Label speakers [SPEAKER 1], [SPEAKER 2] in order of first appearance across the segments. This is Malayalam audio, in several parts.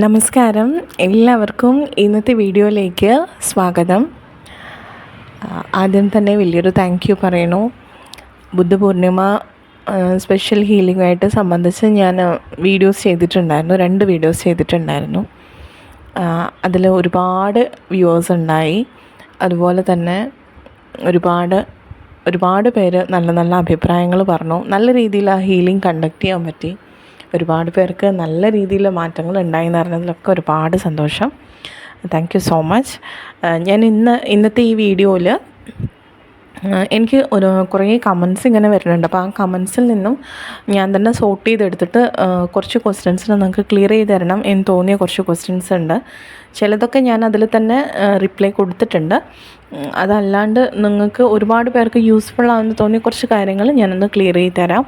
[SPEAKER 1] നമസ്കാരം, എല്ലാവർക്കും ഇന്നത്തെ വീഡിയോയിലേക്ക് സ്വാഗതം. ആദ്യം തന്നെ വലിയൊരു താങ്ക് യു പറയണു. ബുദ്ധപൂർണിമ സ്പെഷ്യൽ ഹീലിംഗുമായിട്ട് സംബന്ധിച്ച് ഞാൻ വീഡിയോസ് ചെയ്തിട്ടുണ്ടായിരുന്നു, 2 വീഡിയോസ് ചെയ്തിട്ടുണ്ടായിരുന്നു. അതിൽ ഒരുപാട് വ്യൂവേഴ്സ് ഉണ്ടായി. അതുപോലെ തന്നെ ഒരുപാട് പേര് നല്ല നല്ല അഭിപ്രായങ്ങൾ പറഞ്ഞു. നല്ല രീതിയിൽ ആ ഹീലിംഗ് കണ്ടക്ട് ചെയ്യാൻ പറ്റി. ഒരുപാട് പേർക്ക് നല്ല രീതിയിൽ മാറ്റങ്ങൾ ഉണ്ടായി എന്ന് പറഞ്ഞതിലൊക്കെ ഒരുപാട് സന്തോഷം. Thank you so much. ഞാൻ ഇന്നത്തെ ഈ വീഡിയോയിൽ എനിക്ക് കുറേ കമൻസ് ഇങ്ങനെ വരുന്നുണ്ട്. അപ്പോൾ ആ കമൻസിൽ നിന്നും ഞാൻ തന്നെ സോർട്ട് ചെയ്തെടുത്തിട്ട് കുറച്ച് ക്വസ്റ്റ്യൻസിന് നിങ്ങൾക്ക് ക്ലിയർ ചെയ്ത് തരണം എന്ന് തോന്നിയ കുറച്ച് ക്വസ്റ്റ്യൻസ് ഉണ്ട്. ചിലതൊക്കെ ഞാൻ അതിൽ തന്നെ റിപ്ലൈ കൊടുത്തിട്ടുണ്ട്. അതല്ലാണ്ട് നിങ്ങൾക്ക് ഒരുപാട് പേർക്ക് യൂസ്ഫുൾ ആണെന്ന് തോന്നിയ കുറച്ച് കാര്യങ്ങൾ ഞാനൊന്ന് ക്ലിയർ ചെയ്ത് തരാം.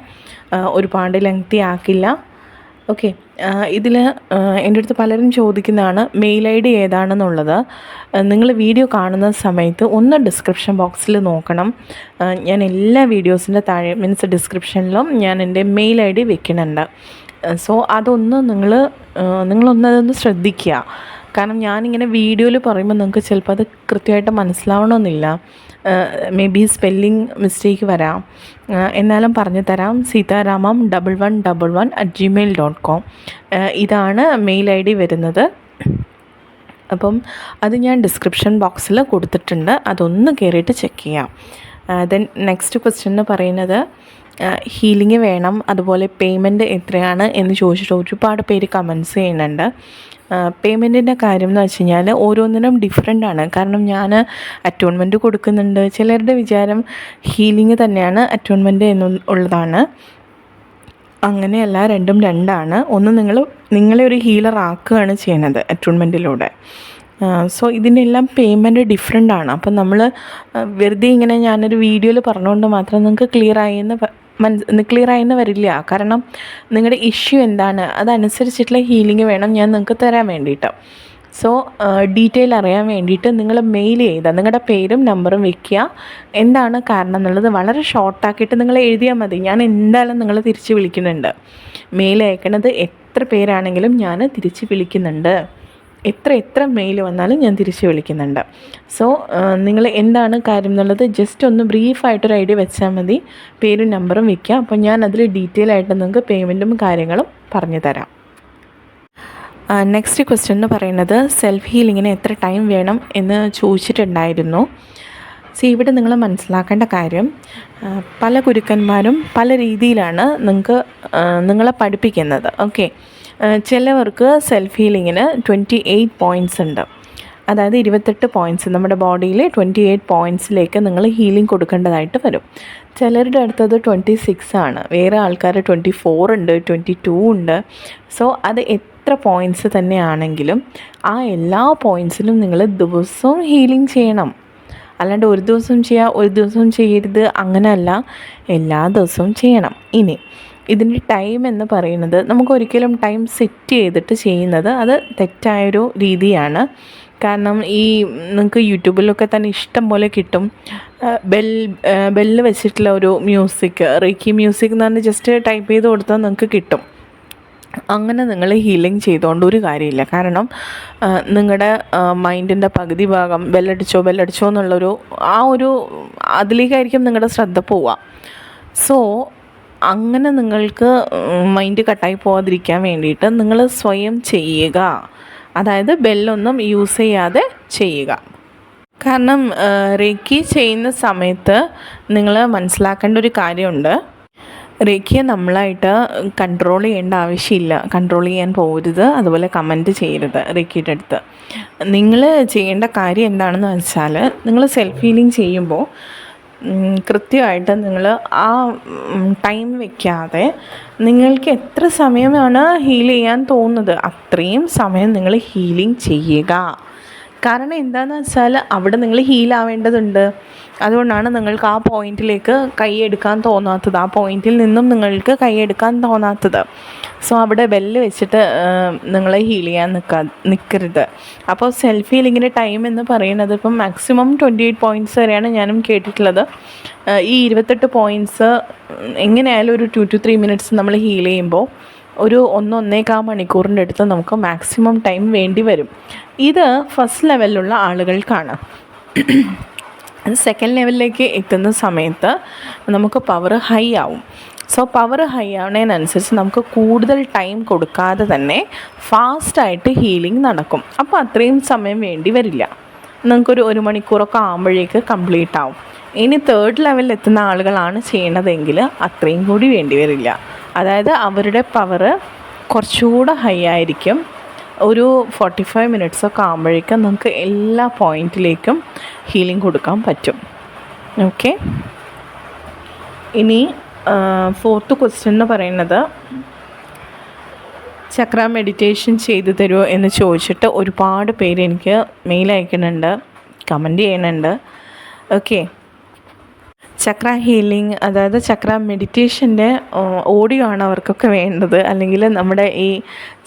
[SPEAKER 1] ഒരുപാട് ലെങ്തി ആക്കില്ല. ഓക്കെ, ഇതിൽ എൻ്റെ അടുത്ത് പലരും ചോദിക്കുന്നതാണ് മെയിൽ ഐ ഡി ഏതാണെന്നുള്ളത്. നിങ്ങൾ വീഡിയോ കാണുന്ന സമയത്ത് ഒന്ന് ഡിസ്ക്രിപ്ഷൻ ബോക്സിൽ നോക്കണം. ഞാൻ എല്ലാ വീഡിയോസിൻ്റെ താഴെ ഡിസ്ക്രിപ്ഷനിലും ഞാൻ എൻ്റെ മെയിൽ ഐ ഡി വെക്കുന്നുണ്ട്. സോ അതൊന്ന് നിങ്ങളൊന്നതൊന്ന് ശ്രദ്ധിക്കുക. കാരണം ഞാനിങ്ങനെ വീഡിയോയിൽ പറയുമ്പോൾ നിങ്ങൾക്ക് ചിലപ്പോൾ അത് കൃത്യമായിട്ട് മനസ്സിലാവണമെന്നില്ല. മേ ബി സ്പെല്ലിംഗ് മിസ്റ്റേക്ക് വരാം. എന്നാലും പറഞ്ഞു തരാം. sitaramam1111@gmail.com ഇതാണ് മെയിൽ ഐ ഡി വരുന്നത്. അപ്പം അത് ഞാൻ ഡിസ്ക്രിപ്ഷൻ ബോക്സിൽ കൊടുത്തിട്ടുണ്ട്. അതൊന്ന് കയറിയിട്ട് ചെക്ക് ചെയ്യാം. ദെൻ നെക്സ്റ്റ് ക്വസ്റ്റ്യൻ എന്ന് പറയുന്നത് ഹീലിംഗ് വേണം, അതുപോലെ പേയ്മെൻറ്റ് എത്രയാണ് എന്ന് ചോദിച്ചിട്ട് ഒരുപാട് പേര് കമൻസ് ചെയ്യുന്നുണ്ട്. പേയ്മെൻറ്റിൻ്റെ കാര്യം എന്ന് വെച്ച് കഴിഞ്ഞാൽ ഓരോന്നിനും ഡിഫറെൻ്റ് ആണ്. കാരണം ഞാൻ അറ്റോൺമെൻറ്റ് കൊടുക്കുന്നുണ്ട്. ചിലരുടെ വിചാരം ഹീലിംഗ് തന്നെയാണ് അറ്റോൺമെൻറ്റ് എന്നുള്ളതാണ്. അങ്ങനെയല്ല, രണ്ടും രണ്ടാണ്. ഒന്ന് നിങ്ങളെ ഒരു ഹീലർ ആക്കുകയാണ് ചെയ്യുന്നത് അറ്റോൺമെൻറ്റിലൂടെ. സോ ഇതിൻ്റെ എല്ലാം പേയ്മെൻറ്റ് ഡിഫറെൻ്റ് ആണ്. അപ്പം നമ്മൾ വെറുതെ ഇങ്ങനെ ഞാനൊരു വീഡിയോയിൽ പറഞ്ഞുകൊണ്ട് മാത്രം നിങ്ങൾക്ക് ക്ലിയർ ആയെന്ന് വരില്ല. കാരണം നിങ്ങളുടെ ഇഷ്യൂ എന്താണ് അതനുസരിച്ചിട്ടുള്ള ഹീലിംഗ് വേണം ഞാൻ നിങ്ങൾക്ക് തരാൻ വേണ്ടിയിട്ട്. സോ ഡീറ്റെയിൽ അറിയാൻ വേണ്ടിയിട്ട് നിങ്ങൾ മെയിൽ ചെയ്താൽ നിങ്ങളുടെ പേരും നമ്പറും വെക്കുക. എന്താണ് കാരണം എന്നുള്ളത് വളരെ ഷോർട്ടാക്കിയിട്ട് നിങ്ങൾ എഴുതിയാൽ മതി. ഞാൻ എന്തായാലും നിങ്ങളെ തിരിച്ച് വിളിക്കുന്നുണ്ട്. മെയിൽ അയക്കണത് എത്ര പേരാണെങ്കിലും ഞാൻ തിരിച്ച് വിളിക്കുന്നുണ്ട്. എത്ര മെയിൽ വന്നാലും ഞാൻ തിരിച്ച് വിളിക്കുന്നുണ്ട്. സോ നിങ്ങൾ എന്താണ് കാര്യം എന്നുള്ളത് ജസ്റ്റ് ഒന്ന് ബ്രീഫായിട്ടൊരു ഐഡിയ വെച്ചാൽ മതി. പേരും നമ്പറും വയ്ക്കുക. അപ്പോൾ ഞാൻ അതിൽ ഡീറ്റെയിൽ ആയിട്ട് നിങ്ങൾക്ക് പേയ്മെൻറ്റും കാര്യങ്ങളും പറഞ്ഞു തരാം. നെക്സ്റ്റ് ക്വസ്റ്റ്യൻ എന്ന് പറയുന്നത് സെൽഫ് ഹീലിങ്ങിന് എത്ര ടൈം വേണം എന്ന് ചോദിച്ചിട്ടുണ്ടായിരുന്നു. ഇവിടെ നിങ്ങൾ മനസ്സിലാക്കേണ്ട കാര്യം, പല ഗുരുക്കന്മാരും പല രീതിയിലാണ് നിങ്ങളെ പഠിപ്പിക്കുന്നത്. ഓക്കെ, ചിലവർക്ക് സെൽഫ് ഹീലിങ്ങിന് 28 പോയിൻറ്റ്സ് ഉണ്ട്. അതായത് 28 പോയിൻറ്റ്സ് നമ്മുടെ ബോഡിയിൽ 28 പോയിൻറ്റ്സിലേക്ക് നിങ്ങൾ ഹീലിംഗ് കൊടുക്കേണ്ടതായിട്ട് വരും. ചിലരുടെ അടുത്തത് 26 ആണ്. വേറെ ആൾക്കാർ 24 ഉണ്ട്, 22 ഉണ്ട്. സോ അത് എത്ര പോയിൻറ്റ്സ് തന്നെയാണെങ്കിലും ആ എല്ലാ പോയിൻറ്റ്സിലും നിങ്ങൾ ദിവസവും ഹീലിംഗ് ചെയ്യണം. അല്ലാണ്ട് ഒരു ദിവസം ചെയ്യുക ഒരു ദിവസം ചെയ്യരുത് അങ്ങനെയല്ല, എല്ലാ ദിവസവും ചെയ്യണം. ഇനി ഇതിൻ്റെ ടൈം എന്ന് പറയുന്നത് നമുക്കൊരിക്കലും ടൈം സെറ്റ് ചെയ്തിട്ട് ചെയ്യുന്നത് അത് തെറ്റായൊരു രീതിയാണ്. കാരണം നിങ്ങൾക്ക് യൂട്യൂബിലൊക്കെ തന്നെ ഇഷ്ടം പോലെ കിട്ടും. ബെല്ല് വെച്ചിട്ടുള്ള ഒരു മ്യൂസിക്, റേക്കി മ്യൂസിക് എന്ന് പറഞ്ഞ് ജസ്റ്റ് ടൈപ്പ് ചെയ്ത് കൊടുത്താൽ നിങ്ങൾക്ക് കിട്ടും. അങ്ങനെ നിങ്ങൾ ഹീലിംഗ് ചെയ്തുകൊണ്ട് ഒരു കാര്യമില്ല. കാരണം നിങ്ങളുടെ മൈൻഡിൻ്റെ പകുതി ഭാഗം ബെല്ലടിച്ചോ എന്നുള്ളൊരു അതിലേക്കായിരിക്കും നിങ്ങളുടെ ശ്രദ്ധ പോവുക. സോ അങ്ങനെ നിങ്ങൾക്ക് മൈൻഡ് കട്ടായി പോകാതിരിക്കാൻ വേണ്ടിയിട്ട് നിങ്ങൾ സ്വയം ചെയ്യുക. അതായത് ബെല്ലൊന്നും യൂസ് ചെയ്യാതെ ചെയ്യുക. കാരണം റേക്കി ചെയ്യുന്ന സമയത്ത് നിങ്ങൾ മനസ്സിലാക്കേണ്ട ഒരു കാര്യമുണ്ട്. റേക്കിയെ നമ്മളായിട്ട് കൺട്രോൾ ചെയ്യേണ്ട ആവശ്യമില്ല. കൺട്രോൾ ചെയ്യാൻ പോകരുത്, അതുപോലെ കമൻറ്റ് ചെയ്യരുത്. റേക്കിയുടെ അടുത്ത് നിങ്ങൾ ചെയ്യേണ്ട കാര്യം എന്താണെന്ന് വെച്ചാൽ, നിങ്ങൾ സെൽഫ് ഹീലിംഗ് ചെയ്യുമ്പോൾ കൃത്യമായിട്ട് നിങ്ങൾ ആ ടൈം വയ്ക്കാതെ നിങ്ങൾക്ക് എത്ര സമയമാണ് ഹീൽ ചെയ്യാൻ തോന്നുന്നത് അത്രയും സമയം നിങ്ങൾ ഹീലിംഗ് ചെയ്യുക. കാരണം എന്താണെന്ന് വെച്ചാൽ അവിടെ നിങ്ങൾ ഹീലാവേണ്ടതുണ്ട്. അതുകൊണ്ടാണ് നിങ്ങൾക്ക് ആ പോയിൻറ്റിലേക്ക് കൈയെടുക്കാൻ തോന്നാത്തത്, ആ പോയിൻറ്റിൽ നിന്നും നിങ്ങൾക്ക് കൈയെടുക്കാൻ തോന്നാത്തത്. സോ അവിടെ ബെല്ല് വെച്ചിട്ട് നിങ്ങൾ ഹീൽ ചെയ്യാൻ നിൽക്കരുത്. അപ്പോൾ സെൽഫ് ഹീലിങ്ങിൻ്റെ ടൈം എന്ന് പറയുന്നത് ഇപ്പം മാക്സിമം 28 പോയിൻറ്റ്സ് വരെയാണ് ഞാനും കേട്ടിട്ടുള്ളത്. ഈ 28 പോയിൻറ്റ്സ് എങ്ങനെയായാലും ഒരു 2 to 3 മിനിറ്റ്സ് നമ്മൾ ഹീൽ ചെയ്യുമ്പോൾ ഒരു 1-1.25 മണിക്കൂറിൻ്റെ അടുത്ത് നമുക്ക് മാക്സിമം ടൈം വേണ്ടി വരും. ഇത് ഫസ്റ്റ് ലെവലിലുള്ള ആളുകൾക്കാണ്. സെക്കൻഡ് ലെവലിലേക്ക് എത്തുന്ന സമയത്ത് നമുക്ക് പവർ ഹൈ ആവും. സോ പവർ ഹൈ ആവുന്നതിനനുസരിച്ച് നമുക്ക് കൂടുതൽ ടൈം കൊടുക്കാതെ തന്നെ ഫാസ്റ്റായിട്ട് ഹീലിംഗ് നടക്കും. അപ്പോൾ അത്രയും സമയം വേണ്ടി വരില്ല, നിങ്ങൾക്കൊരു 1 മണിക്കൂറൊക്കെ ആകുമ്പോഴേക്ക് കംപ്ലീറ്റ് ആവും. ഇനി തേർഡ് ലെവലിൽ എത്തുന്ന ആളുകളാണ് ചെയ്യണതെങ്കിൽ അത്രയും കൂടി വേണ്ടി വരില്ല. അതായത് അവരുടെ പവർ കുറച്ചുകൂടെ ഹൈ ആയിരിക്കും. ഒരു 45 മിനിറ്റ്സൊക്കെ ആകുമ്പോഴേക്കും നമുക്ക് എല്ലാ പോയിൻറ്റിലേക്കും ഹീലിംഗ് കൊടുക്കാൻ പറ്റും. ഓക്കെ, ഇനി ഫോർത്ത് ക്വസ്റ്റ്യൻ എന്ന് പറയുന്നത് ചക്ര മെഡിറ്റേഷൻ ചെയ്തു തരുമോ എന്ന് ചോദിച്ചിട്ട് ഒരുപാട് പേര് എനിക്ക് മെയിൽ അയക്കുന്നുണ്ട്, കമൻറ്റ് ചെയ്യുന്നുണ്ട്. ഓക്കെ, ചക്ര ഹീലിംഗ്, അതായത് ചക്ര മെഡിറ്റേഷൻ്റെ ഓഡിയോ ആണ് അവർക്കൊക്കെ വേണ്ടത്, അല്ലെങ്കിൽ നമ്മുടെ ഈ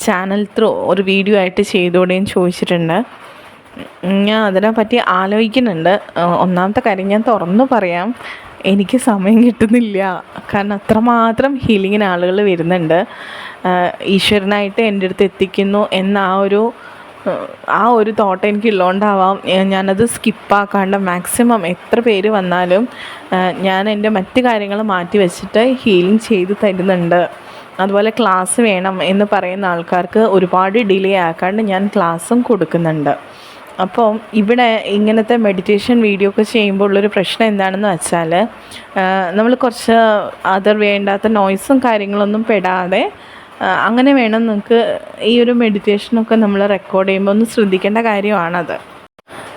[SPEAKER 1] ചാനൽ ത്രൂ ഒരു വീഡിയോ ആയിട്ട് ചെയ്തോടെയും ചോദിച്ചിട്ടുണ്ട്. ഞാൻ അതിനെപ്പറ്റി ആലോചിക്കുന്നുണ്ട്. ഒന്നാമത്തെ കാര്യം ഞാൻ തുറന്നു പറയാം, എനിക്ക് സമയം കിട്ടുന്നില്ല. കാരണം അത്രമാത്രം ഹീലിങ്ങിന് ആളുകൾ വരുന്നുണ്ട്. ഈശ്വരനായിട്ട് എൻ്റെ അടുത്ത് എത്തിക്കുന്നു എന്ന ആ ഒരു തോട്ട് എനിക്കുള്ളതുകൊണ്ടാവാം ഞാനത് സ്കിപ്പാക്കാണ്ട് മാക്സിമം എത്ര പേര് വന്നാലും ഞാൻ എൻ്റെ മറ്റ് കാര്യങ്ങൾ മാറ്റി വെച്ചിട്ട് ഹീലിംഗ് ചെയ്ത് തരുന്നുണ്ട്. അതുപോലെ ക്ലാസ് വേണം എന്ന് പറയുന്ന ആൾക്കാർക്ക് ഒരുപാട് ഡിലേ ആക്കാണ്ട് ഞാൻ ക്ലാസ്സും കൊടുക്കുന്നുണ്ട്. അപ്പോൾ ഇവിടെ ഇങ്ങനത്തെ മെഡിറ്റേഷൻ വീഡിയോ ഒക്കെ ചെയ്യുമ്പോൾ ഉള്ളൊരു പ്രശ്നം എന്താണെന്ന് വെച്ചാൽ നമ്മൾ കുറച്ച് വേണ്ടാത്ത നോയ്സും കാര്യങ്ങളൊന്നും പെടാതെ അങ്ങനെ വേണം നിങ്ങൾക്ക് ഈ ഒരു മെഡിറ്റേഷനൊക്കെ നമ്മൾ റെക്കോർഡ് ചെയ്യുമ്പോൾ ഒന്ന് ശ്രദ്ധിക്കേണ്ട കാര്യമാണത്.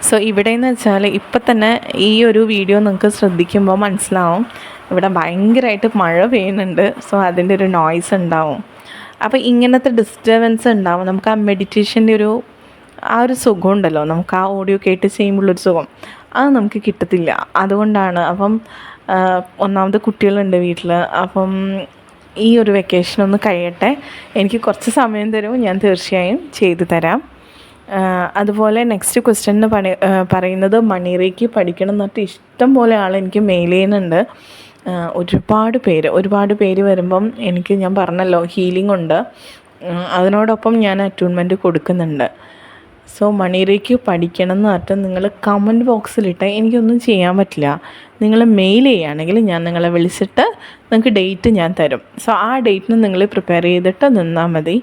[SPEAKER 1] സോ ഇവിടെയെന്ന് വെച്ചാൽ ഇപ്പം തന്നെ ഈ ഒരു വീഡിയോ നിങ്ങൾക്ക് ശ്രദ്ധിക്കുമ്പോൾ മനസ്സിലാവും ഇവിടെ ഭയങ്കരമായിട്ട് മഴ പെയ്യുന്നുണ്ട്. സോ അതിൻ്റെ ഒരു നോയ്സ് ഉണ്ടാവും. അപ്പോൾ ഇങ്ങനത്തെ ഡിസ്റ്റർബൻസ് ഉണ്ടാവും. നമുക്ക് ആ മെഡിറ്റേഷൻ്റെ ആ ഒരു സുഖം ഉണ്ടല്ലോ, നമുക്ക് ആ ഓഡിയോ കേട്ട് ചെയ്യുമ്പോഴുള്ളൊരു സുഖം അത് നമുക്ക് കിട്ടത്തില്ല. അതുകൊണ്ടാണ്. അപ്പം ഒന്നാമത് കുട്ടികളുണ്ട് വീട്ടിൽ. അപ്പം ഈ ഒരു വെക്കേഷൻ ഒന്ന് കഴിയട്ടെ, എനിക്ക് കുറച്ച് സമയം തരും, ഞാൻ തീർച്ചയായും ചെയ്തു തരാം. അതുപോലെ നെക്സ്റ്റ് ക്വസ്റ്റ്യൻ പറയുന്നത് മണിറേക്ക് പഠിക്കണം എന്നിട്ട് ഇഷ്ടം പോലെ എനിക്ക് മെയിൽ ചെയ്യുന്നുണ്ട്. ഒരുപാട് പേര് വരുമ്പം ഞാൻ പറഞ്ഞല്ലോ ഹീലിംഗ് ഉണ്ട്, അതിനോടൊപ്പം ഞാൻ അറ്റൂൺമെൻറ്റ് കൊടുക്കുന്നുണ്ട്. സോ മണിറേക്ക് പഠിക്കണം എന്ന് പറഞ്ഞിട്ട് നിങ്ങൾ കമൻറ്റ് ബോക്സിലിട്ട് എനിക്കൊന്നും ചെയ്യാൻ പറ്റില്ല. നിങ്ങൾ മെയിൽ ചെയ്യുകയാണെങ്കിൽ ഞാൻ നിങ്ങളെ വിളിച്ചിട്ട് നിങ്ങൾക്ക് ഡേറ്റ് ഞാൻ തരും. സോ ആ ഡേറ്റിന് നിങ്ങൾ പ്രിപ്പയർ ചെയ്തിട്ട് നിന്നാൽ മതി.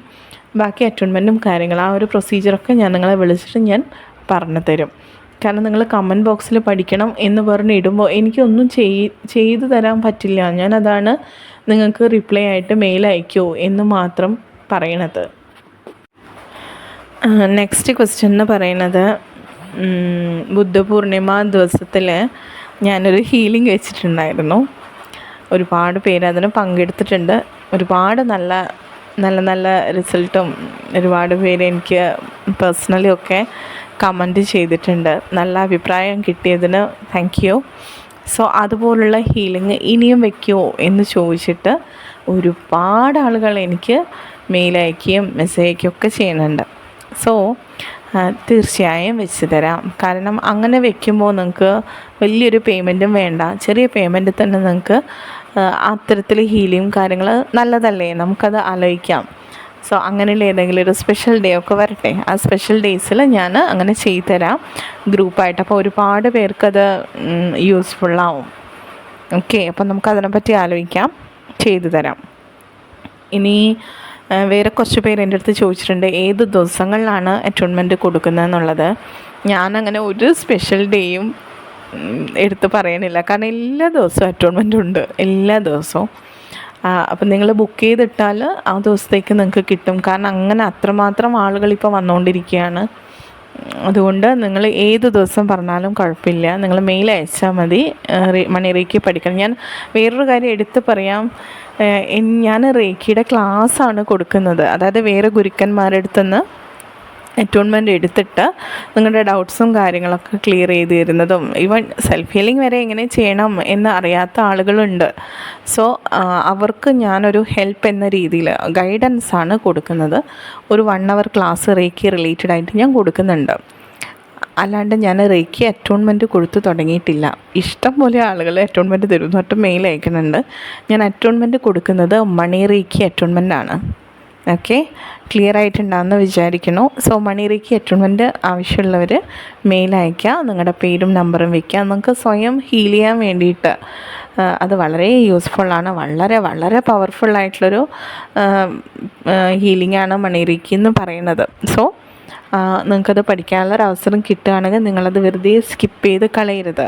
[SPEAKER 1] ബാക്കി അറ്റോൺമെൻറ്റും കാര്യങ്ങളും ആ ഒരു പ്രൊസീജിയറൊക്കെ ഞാൻ നിങ്ങളെ വിളിച്ചിട്ട് ഞാൻ പറഞ്ഞു തരും. കാരണം നിങ്ങൾ കമൻറ്റ് ബോക്സിൽ പഠിക്കണം എന്ന് പറഞ്ഞ് ഇടുമ്പോൾ എനിക്കൊന്നും ചെയ്തു തരാൻ പറ്റില്ല. ഞാനതാണ് നിങ്ങൾക്ക് റിപ്ലൈ ആയിട്ട് മെയിൽ അയക്കുമോ എന്ന് മാത്രം പറയണത്. നെക്സ്റ്റ് ക്വസ്റ്റ്യൻ എന്ന് പറയുന്നത് ബുദ്ധപൂർണിമ ദിവസത്തിൽ ഞാനൊരു ഹീലിംഗ് വെച്ചിട്ടുണ്ടായിരുന്നു. ഒരുപാട് പേര് അതിന് പങ്കെടുത്തിട്ടുണ്ട്. ഒരുപാട് നല്ല നല്ല നല്ല റിസൾട്ടും ഒരുപാട് പേര് എനിക്ക് പേഴ്സണലി ഒക്കെ കമൻറ്റ് ചെയ്തിട്ടുണ്ട്. നല്ല അഭിപ്രായം കിട്ടിയതിന് താങ്ക് യു. സോ അതുപോലുള്ള ഹീലിംഗ് ഇനിയും വയ്ക്കുമോ എന്ന് ചോദിച്ചിട്ട് ഒരുപാട് ആളുകൾ എനിക്ക് മെയിൽ അയക്കുകയും മെസ്സേജ് അയക്കുകയും ഒക്കെ ചെയ്യുന്നുണ്ട്. സോ തീർച്ചയായും വെച്ച് തരാം. കാരണം അങ്ങനെ വെക്കുമ്പോൾ നിങ്ങൾക്ക് വലിയൊരു പേയ്മെൻറ്റും വേണ്ട, ചെറിയ പേയ്മെൻറ്റ് തന്നെ നിങ്ങൾക്ക് അത്തരത്തിൽ ഹീലിംഗ് കാര്യങ്ങൾ നല്ലതല്ലേ, നമുക്കത് ആലോചിക്കാം. സോ അങ്ങനെയുള്ള ഏതെങ്കിലും ഒരു സ്പെഷ്യൽ ഡേ ഒക്കെ വരട്ടെ, ആ സ്പെഷ്യൽ ഡേയ്സിൽ ഞാൻ അങ്ങനെ ചെയ്തു തരാം ഗ്രൂപ്പായിട്ട്. അപ്പോൾ ഒരുപാട് പേർക്കത് യൂസ്ഫുള്ളാവും. ഓക്കെ, അപ്പം നമുക്കതിനെപ്പറ്റി ആലോചിക്കാം, ചെയ്തു തരാം. ഇനി വേറെ കുറച്ച് പേര് എൻ്റെ അടുത്ത് ചോദിച്ചിട്ടുണ്ട് ഏത് ദിവസങ്ങളിലാണ് അറ്റോൺമെൻറ്റ് കൊടുക്കുന്നതെന്നുള്ളത്. ഞാനങ്ങനെ ഒരു സ്പെഷ്യൽ ഡേയും എടുത്ത് പറയണില്ല, കാരണം എല്ലാ ദിവസവും അറ്റോൺമെൻ്റ് ഉണ്ട്, എല്ലാ ദിവസവും. അപ്പം നിങ്ങൾ ബുക്ക് ചെയ്തിട്ടാൽ ആ ദിവസത്തേക്ക് നിങ്ങൾക്ക് കിട്ടും. കാരണം അങ്ങനെ അത്രമാത്രം ആളുകളിപ്പോൾ വന്നുകൊണ്ടിരിക്കുകയാണ്. അതുകൊണ്ട് നിങ്ങൾ ഏത് ദിവസം പറഞ്ഞാലും കുഴപ്പമില്ല, നിങ്ങൾ മെയിൽ അയച്ചാൽ മതി. മണി പഠിക്കണം. ഞാൻ വേറൊരു കാര്യം എടുത്ത് പറയാം, ഞാൻ റേക്കിയുടെ ക്ലാസ്സാണ് കൊടുക്കുന്നത്. അതായത് വേറെ ഗുരുക്കന്മാരുടെ അടുത്തുനിന്ന് അറ്റോൺമെൻറ്റ് എടുത്തിട്ട് നിങ്ങളുടെ ഡൗട്ട്സും കാര്യങ്ങളൊക്കെ ക്ലിയർ ചെയ്ത് തരുന്നതും ഈവൻ സെൽഫ് ഹീലിംഗ് വരെ എങ്ങനെ ചെയ്യണം എന്ന് അറിയാത്ത ആളുകളുണ്ട്. സോ അവർക്ക് ഞാനൊരു ഹെൽപ്പ് എന്ന രീതിയിൽ ഗൈഡൻസാണ് കൊടുക്കുന്നത്. ഒരു 1 hour ക്ലാസ് റേക്കി റിലേറ്റഡ് ആയിട്ട് ഞാൻ കൊടുക്കുന്നുണ്ട്. അല്ലാണ്ട് ഞാൻ റേക്കി അറ്റോൺമെൻറ്റ് കൊടുത്തു തുടങ്ങിയിട്ടില്ല. ഇഷ്ടം പോലെ ആളുകൾ അറ്റോൺമെൻറ്റ് തരുന്നു, എന്നിട്ട് മെയിൽ അയക്കുന്നുണ്ട്. ഞാൻ അറ്റോൺമെൻറ്റ് കൊടുക്കുന്നത് മണി റേക്കി അറ്റോൺമെൻ്റ് ആണ്. ഓക്കെ, ക്ലിയർ ആയിട്ടുണ്ടാകുമെന്ന് വിചാരിക്കുന്നു. സോ മണി-റേക്കി അറ്റോൺമെൻറ്റ് ആവശ്യമുള്ളവർ മെയിൽ അയയ്ക്കുക, നിങ്ങളുടെ പേരും നമ്പറും വയ്ക്കുക. നിങ്ങൾക്ക് സ്വയം ഹീൽ ചെയ്യാൻ വേണ്ടിയിട്ട് അത് വളരെ യൂസ്ഫുള്ളാണ്. വളരെ വളരെ പവർഫുള്ളായിട്ടുള്ളൊരു ഹീലിംഗാണ് മണി-റേക്കി എന്ന് പറയുന്നത്. സോ നിങ്ങൾക്കത് പഠിക്കാനുള്ളൊരവസരം കിട്ടുകയാണെങ്കിൽ നിങ്ങളത് വെറുതെ സ്കിപ്പ് ചെയ്ത് കളയരുത്.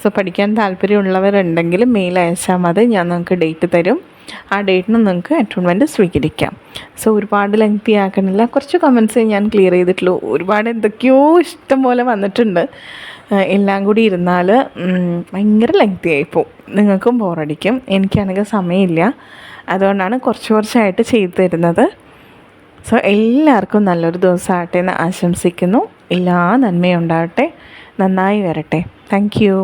[SPEAKER 1] സോ പഠിക്കാൻ താല്പര്യമുള്ളവരുണ്ടെങ്കിൽ മെയിൽ അയച്ചാൽ മതി, ഞാൻ നിങ്ങൾക്ക് ഡേറ്റ് തരും. ആ ഡേറ്റിന് നിങ്ങൾക്ക് അറ്റോൺമെൻറ്റ് സ്വീകരിക്കാം. സോ ഒരുപാട് ലെങ്തി ആക്കണില്ല, കുറച്ച് കമൻസേ ഞാൻ ക്ലിയർ ചെയ്തിട്ടുള്ളൂ. ഒരുപാട് എന്തൊക്കെയോ ഇഷ്ടം പോലെ വന്നിട്ടുണ്ട്. എല്ലാം കൂടി ഇരുന്നാൽ ഭയങ്കര ലെങ്തി ആയിപ്പോവും, നിങ്ങൾക്കും ബോറടിക്കും. എനിക്കാണെങ്കിൽ സമയമില്ല, അതുകൊണ്ടാണ് കുറച്ച് കുറച്ചായിട്ട് ചെയ്തു തരുന്നത്. സോ എല്ലാവർക്കും നല്ലൊരു ദിവസമാകട്ടെ എന്ന് ആശംസിക്കുന്നു. എല്ലാ നന്മയും ഉണ്ടാകട്ടെ, നന്നായി വരട്ടെ. Thank you.